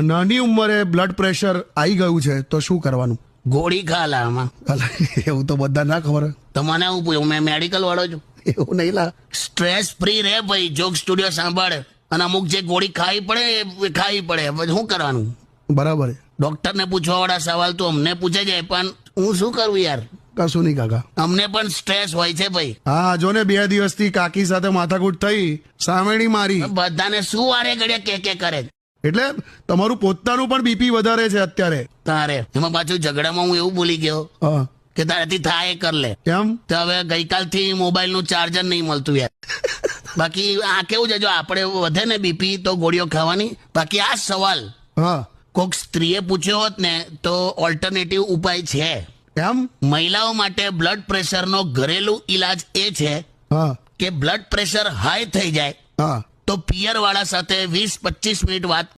નાની ઉંમરે blood pressure આવી ગયું છે તો શું કરવાનું? ગોળી ખા લા આમાં. અલા, એવું તો બધા ના ખબર હોય. તો મને હું પૂછ્યું, મેં મેડિકલ વાળો છું. એવું નહીં લા. સ્ટ્રેસ ફ્રી રહે ભાઈ, જોક સ્ટુડિયો સાંભળે. અને અમુક જે ગોળી ખાવી પડે એ ખાવી પડે. પછી શું કરવાનું? બરાબર. ડોક્ટરને પૂછવા વાળા સવાલ તો અમને પૂછે છે, પણ હું શું કરું યાર? કશું નહીં કાકા. અમને પણ સ્ટ્રેસ હોય છે ભાઈ. હા, જો ને 2 દિવસથી કાકી સાથે માથાકૂટ થઈ, સામેણી મારી. બધાને શું વારે ઘડીએ કે કરે? એટલે તમારું પોતાનું પણ બીપી વધારે છે અત્યારે. તારે એમાં પાછું ઝઘડામાં હું એવું બોલી ગયો હા. કે તારાથી થાય એ કર લે. કેમ? તો હવે ગઈકાલથી મોબાઈલનું ચાર્જર નહીં મળતું યાર. બાકી આ કેવું છે, જો આપણે વધે ને બીપી તો ગોળીઓ ખાવાની. બાકી આ સવાલ હા. કોઈક સ્ત્રીએ પૂછ્યો હોત ને તો ઓલ્ટરનેટિવ ઉપાય છે. એમ? મહિલાઓ માટે બ્લડ પ્રેશરનો ઘરેલું ઈલાજ એ છે હા. કે બ્લડ પ્રેશર હાઈ થઈ જાય હા. તો પિયર વાળા સાથે 20-25 મિનિટ વાત